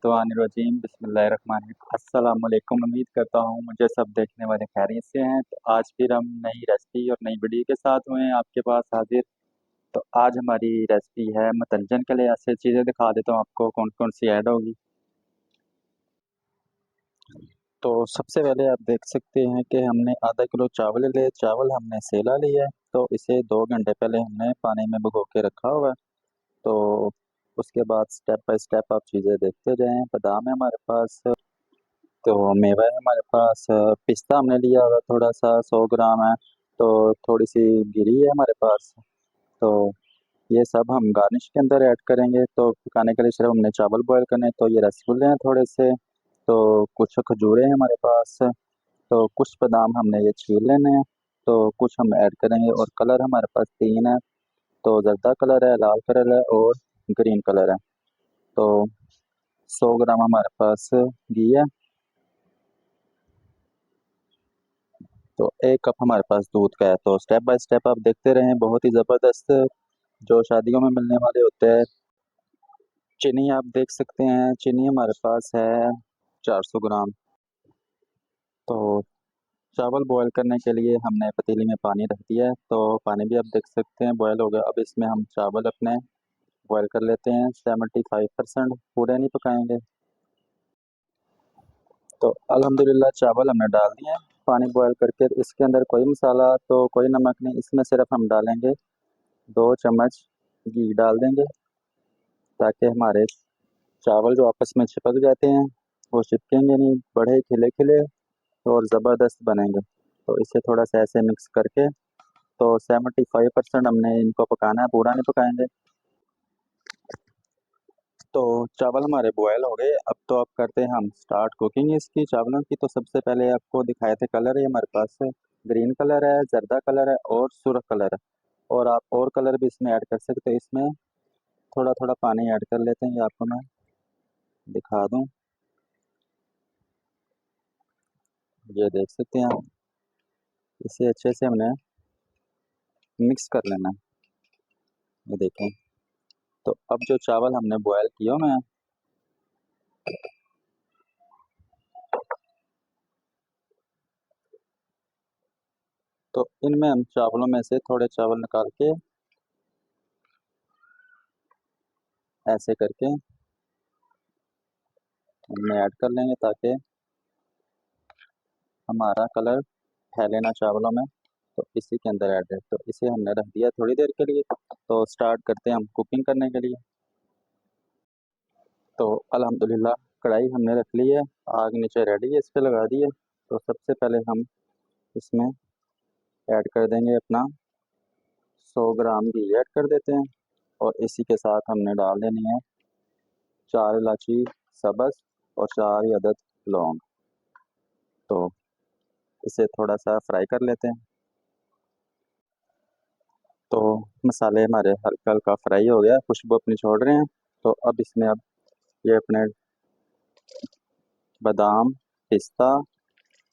मिनशैतानिर्रजीम बिस्मिल्लाहिर्रहमानिर्रहीम अस्सलाम वालेकुम। उम्मीद करता हूँ मुझे सब देखने वाले खैरियत से हैं। तो आज फिर हम नई रेसिपी और नई वीडियो के साथ हुए हैं आपके पास हाजिर। तो आज हमारी रेसिपी है मतंजन के लिए। ऐसे चीज़ें दिखा देता हूँ आपको कौन कौन सी ऐड होगी। तो सबसे पहले आप देख सकते हैं कि हमने आधा किलो चावल लिए। चावल हमने सेला लिया है, तो इसे 2 घंटे पहले हमने पानी में भिगो के रखा हुआ है। तो उसके बाद स्टेप बाय स्टेप आप चीज़ें देखते जाएं। बादाम है हमारे पास, तो मेवा है हमारे पास, पिस्ता हमने लिया हुआ थोड़ा सा 100 ग्राम है। तो थोड़ी सी गिरी है हमारे पास। तो ये सब हम गार्निश के अंदर ऐड करेंगे। तो पकाने के लिए सिर्फ हमने चावल बॉयल करने हैं। तो ये रसगुल्ले हैं थोड़े से। तो कुछ खजूरें हैं हमारे पास। तो कुछ बादाम हमने ये छील लेने हैं। तो कुछ हम ऐड करेंगे। और कलर हमारे पास 3 है। तो जर्दा कलर है, लाल कलर है और ग्रीन कलर है। तो 100 ग्राम हमारे पास घी है। तो 1 कप हमारे पास दूध का है। तो स्टेप बाय स्टेप आप देखते रहें। बहुत ही ज़बरदस्त जो शादियों में मिलने वाले होते हैं। चीनी आप देख सकते हैं, चीनी हमारे पास है 400 ग्राम। तो चावल बॉयल करने के लिए हमने पतीली में पानी रख दिया है। तो पानी भी आप देख सकते हैं बॉयल हो गया। अब इसमें हम चावल अपने बॉयल कर लेते हैं 75%। पूरे नहीं पकाएंगे। तो अल्हम्दुलिल्लाह चावल हमने डाल दिए हैं पानी बॉयल करके। इसके अंदर कोई मसाला तो कोई नमक नहीं, इसमें सिर्फ हम डालेंगे 2 चम्मच घी डाल देंगे, ताकि हमारे चावल जो आपस में चिपक जाते हैं वो चिपकेंगे नहीं, बड़े खिले खिले और ज़बरदस्त बनेंगे। तो इसे थोड़ा सा ऐसे मिक्स करके, तो 75% हमने इनको पकाना है, पूरा नहीं पकाएंगे। तो चावल हमारे बॉयल हो गए। अब तो अब करते हैं हम स्टार्ट कुकिंग इसकी चावलों की। तो सबसे पहले आपको दिखाए थे कलर, ये हमारे पास है ग्रीन कलर है, जर्दा कलर है और सुर्ख कलर है। और आप और कलर भी इसमें ऐड कर सकते हैं। इसमें थोड़ा थोड़ा पानी ऐड कर लेते हैं, ये आपको मैं दिखा दूं। ये देख सकते हैं आप। इसे अच्छे से हमने मिक्स कर लेना है। ये देखें। तो अब जो चावल हमने बॉयल किए हुए हैं, तो इनमें हम चावलों में से थोड़े चावल निकाल के ऐसे करके हमने ऐड कर लेंगे, ताकि हमारा कलर फैले ना चावलों में। तो इसी के अंदर ऐड है। तो इसे हमने रख दिया थोड़ी देर के लिए। तो स्टार्ट करते हैं हम कुकिंग करने के लिए। तो अल्हम्दुलिल्लाह कढ़ाई हमने रख ली है, आग नीचे रेडी है, इस पे लगा दी है। तो सबसे पहले हम इसमें ऐड कर देंगे अपना 100 ग्राम घी ऐड कर देते हैं। और इसी के साथ हमने डाल देनी है 4 इलायची सब्ज़ और 4 अदद लौंग। तो इसे थोड़ा सा फ्राई कर लेते हैं। तो मसाले हमारे हल्का हल्का फ्राई हो गया, खुशबू अपनी छोड़ रहे हैं। तो अब इसमें अब ये अपने बादाम, पिस्ता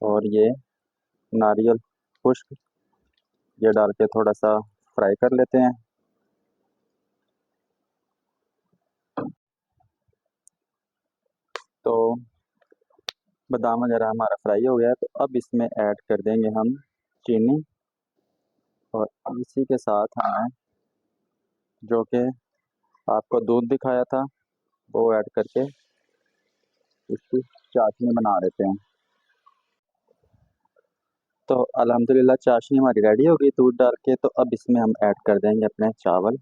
और ये नारियल खुश्क, ये डाल के थोड़ा सा फ्राई कर लेते हैं। तो बादाम वगैरह हमारा फ्राई हो गया है। तो अब इसमें ऐड कर देंगे हम चीनी। और इसी के साथ हमें जो कि आपको दूध दिखाया था वो ऐड करके इसकी चाशनी बना लेते हैं। तो अल्हम्दुलिल्लाह चाशनी हमारी रेडी हो गई दूध डाल के। तो अब इसमें हम ऐड कर देंगे अपने चावल,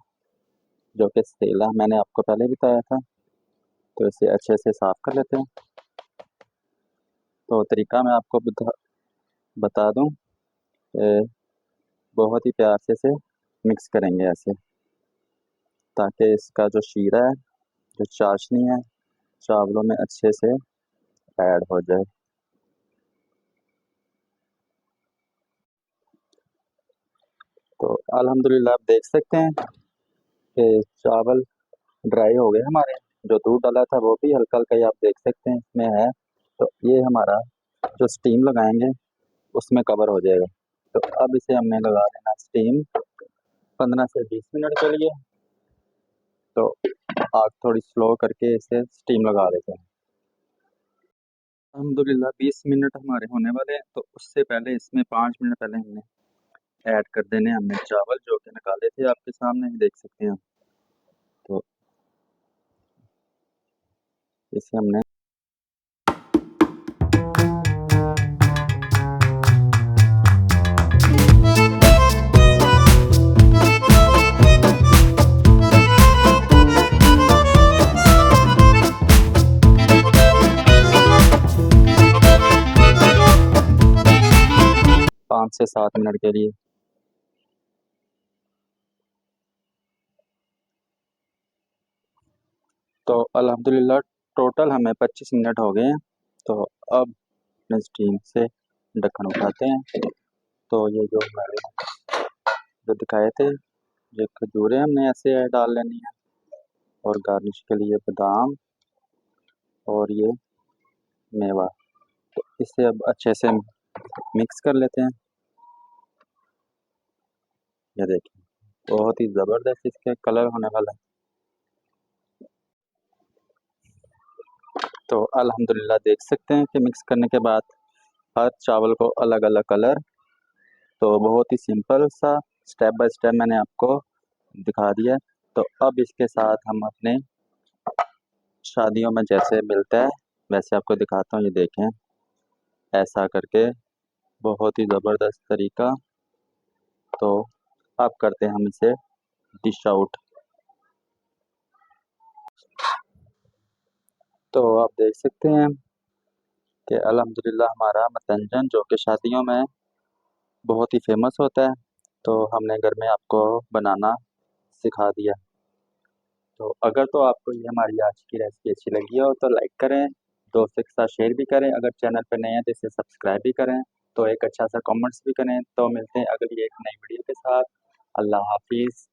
जो कि सेला मैंने आपको पहले बताया था। तो इसे अच्छे से साफ कर लेते हैं। तो तरीका मैं आपको बता दूं कि बहुत ही प्यार से इसे मिक्स करेंगे ऐसे, ताकि इसका जो शीरा है, जो चाशनी है, चावलों में अच्छे से ऐड हो जाए। तो अल्हम्दुलिल्लाह आप देख सकते हैं कि चावल ड्राई हो गए हमारे। जो दूध डाला था वो भी हल्का हल्का ही आप देख सकते हैं इसमें है। तो ये हमारा जो स्टीम लगाएंगे उसमें कवर हो जाएगा। तो अब इसे हमने लगा देना स्टीम 15 से 20 मिनट के लिए। तो आग थोड़ी स्लो करके इसे स्टीम लगा देते हैं। अल्हम्दुलिल्लाह 20 मिनट हमारे होने वाले हैं, तो उससे पहले इसमें 5 मिनट पहले हमने ऐड कर देने हैं हमने चावल जो कि निकाले थे, आपके सामने ही देख सकते हैं। तो इसे हमने 5 से 7 मिनट के लिए। तो अल्हम्दुलिल्लाह टोटल हमें 25 मिनट हो गए हैं। तो अब अपने स्टीम से ढक्कन उठाते हैं। तो ये जो हमारे जो दिखाए थे, ये खजूरें हमने ऐसे डाल लेनी है, और गार्निश के लिए बादाम और ये मेवा। तो इसे अब अच्छे से मिक्स कर लेते हैं। ये देखिए बहुत ही ज़बरदस्त इसका कलर होने वाला है। तो अल्हम्दुलिल्लाह देख सकते हैं कि मिक्स करने के बाद हर चावल को अलग अलग कलर। तो बहुत ही सिंपल सा स्टेप बाय स्टेप मैंने आपको दिखा दिया। तो अब इसके साथ हम अपने शादियों में जैसे मिलता है वैसे आपको दिखाता हूँ। ये देखें ऐसा करके बहुत ही ज़बरदस्त तरीका। तो अब करते हैं हम इसे डिश आउट। तो आप देख सकते हैं कि अल्हम्दुलिल्लाह हमारा मतंजन जो कि शादियों में बहुत ही फेमस होता है, तो हमने घर में आपको बनाना सिखा दिया। तो अगर तो आपको ये हमारी आज की रेसिपी अच्छी लगी हो तो लाइक करें, दोस्तों के साथ शेयर भी करें, अगर चैनल पर नए हैं तो इसे सब्सक्राइब भी करें, तो एक अच्छा सा कमेंट्स भी करें। तो मिलते हैं अगली एक नई वीडियो के साथ। अल्लाह हाफिज़।